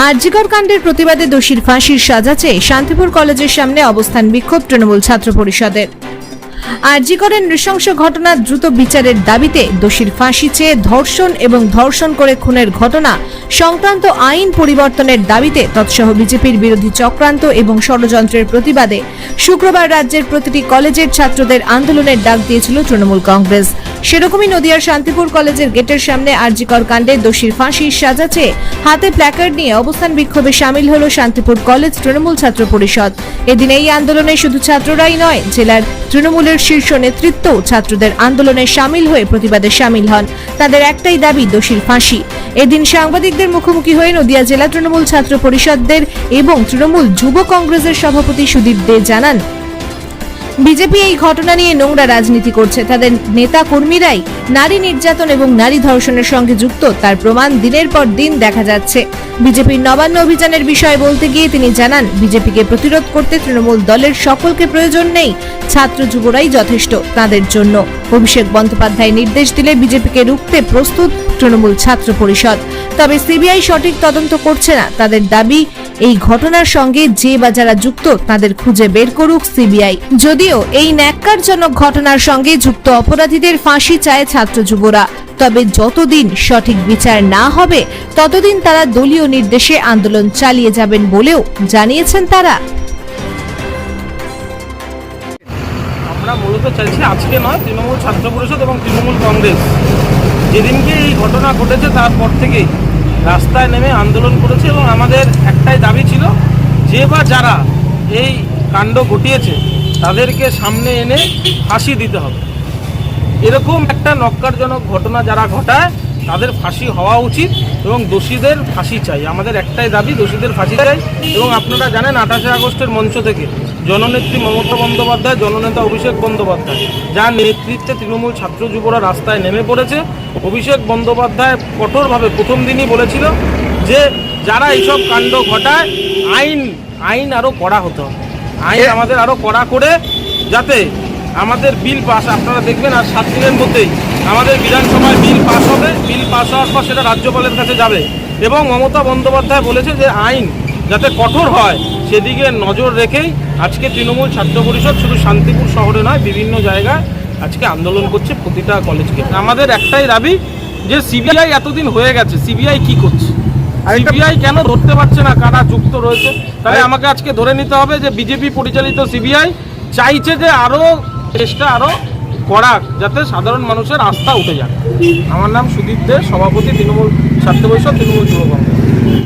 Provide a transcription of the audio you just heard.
আরজিকর কাণ্ডের প্রতিবাদে দোষীর ফাঁসির সাজা চেয়ে শান্তিপুর কলেজের সামনে অবস্থান বিক্ষোভ তৃণমূল ছাত্র পরিষদের। আরজিকরের নৃশংস ঘটনার দ্রুত বিচারের দাবিতে দোষীর ফাঁসি চেয়ে ধর্ষণ এবং ধর্ষণ করে খুনের ঘটনা সংক্রান্ত আইন পরিবর্তনের দাবিতে তৎসহ বিজেপির বিরোধী চক্রান্ত এবং ষড়যন্ত্রের প্রতিবাদে শুক্রবার রাজ্যের প্রতিটি কলেজের ছাত্রদের আন্দোলনের ডাক দিয়েছিল তৃণমূল কংগ্রেস। সেরকমই নদিয়ার শান্তিপুর কলেজের গেটের সামনে আরজিকর কাণ্ডে দোষীর ফাঁসির সাজা চেয়ে হাতে প্ল্যাকার্ড নিয়ে অবস্থান বিক্ষোভে সামিল হল শান্তিপুর কলেজ তৃণমূল ছাত্র পরিষদ। এদিন এই আন্দোলনে শুধু ছাত্ররাই নয়, জেলার তৃণমূলের শীর্ষ নেতৃত্ব ছাত্রদের আন্দোলনে সামিল হয়ে প্রতিবাদে সামিল হন। তাদের একটাই দাবি, দোষীর ফাঁসি। এদিন সাংবাদিকদের মুখোমুখি হয়ে নদিয়া জেলা তৃণমূল ছাত্র পরিষদের এবং তৃণমূল যুব কংগ্রেসের সভাপতি সুদীপ দে জানান, বিজেপি এই ঘটনা নিয়ে নোংরা রাজনীতি করছে। তাদের নেতা কর্মীরাই নারী নির্যাতন এবং নারী ধর্ষণের সঙ্গে যুক্ত, তার প্রমাণ দিনের পর দিন দেখা যাচ্ছে। বিজেপির নবান্ন অভিযানের বিষয়ে বলতে গিয়ে তিনি জানান, বিজেপিকে প্রতিরোধ করতে তৃণমূল দলের সকলকে প্রয়োজন নেই, ছাত্র যুবরাই যথেষ্ট তাদের জন্য। অভিষেক বন্দ্যোপাধ্যায় নির্দেশ দিলে বিজেপিকে রুখতে প্রস্তুত তৃণমূল ছাত্র পরিষদ। তবে সিবিআই সঠিক তদন্ত করছে না। তাদের দাবি, এই ঘটনার সঙ্গে যে বা যারা যুক্ত তাদের খুঁজে বের করুক সিবিআই। যদিও এই ন্যাক্কারজনক ঘটনার সঙ্গে যুক্ত অপরাধীদের ফাঁসি চায় ছাত্র যুবরা, তবে যতদিন সঠিক বিচার না হবে ততদিন তারা দলীয় নির্দেশে আন্দোলন চালিয়ে যাবেন বলেও জানিয়েছেন তারা। আমরা মূলত চাইছি আজকে নয়, তৃণমূল ছাত্র পরিষদ এবং তৃণমূল কংগ্রেস যেদিনকে এই ঘটনা ঘটেছে তারপর থেকেই রাস্তায় নেমে আন্দোলন করেছে এবং আমাদের একটাই দাবি ছিল, যে বা যারা এই কাণ্ড ঘটিয়েছে তাদেরকে সামনে এনে ফাঁসি দিতে হবে। এরকম একটা নক্কারজনক ঘটনা যারা ঘটায় তাদের ফাঁসি হওয়া উচিত এবং দোষীদের ফাঁসি চাই। আমাদের একটাই দাবি, দোষীদের ফাঁসি চাই। এবং আপনারা জানেন 28 আগস্টের মঞ্চ থেকে জননেত্রী মমতা বন্দ্যোপাধ্যায়, জননেতা অভিষেক বন্দ্যোপাধ্যায়, যার নেতৃত্বে তৃণমূল ছাত্র যুবরা রাস্তায় নেমে পড়েছে। অভিষেক বন্দ্যোপাধ্যায় কঠোরভাবে প্রথম দিনই বলেছিল যে যারা এইসব কাণ্ড ঘটায় আইন আরও কড়া হতে হবে, আইন আমাদের আরও কড়া করে যাতে আমাদের বিল পাস, আপনারা দেখবেন আর 7 দিনের মধ্যেই আমাদের বিধানসভায় বিল পাস হবে। বিল পাস হওয়ার পর সেটা রাজ্যপালের কাছে যাবে এবং মমতা বন্দ্যোপাধ্যায় বলেছে যে আইন যাতে কঠোর হয় সেদিকে নজর রেখেই আজকে তৃণমূল ছাত্র পরিষদ শুধু শান্তিপুর শহরে নয়, বিভিন্ন জায়গায় আজকে আন্দোলন করছে প্রতিটা কলেজকে। আমাদের একটাই দাবি যে সিবিআই এতদিন হয়ে গেছে, সিবিআই কি করছে? সিবিআই কেন ধরতে পারছে না কারা যুক্ত রয়েছে? তাহলে আমাকে আজকে ধরে নিতে হবে যে বিজেপি পরিচালিত সিবিআই চাইছে যে আরও চেষ্টা আরও করা, যাতে সাধারণ মানুষের আস্থা উঠে যায়। আমার নাম সুদীপ দে, সভাপতি তৃণমূল ছাত্র পরিষদ, তৃণমূল যুব কংগ্রেস।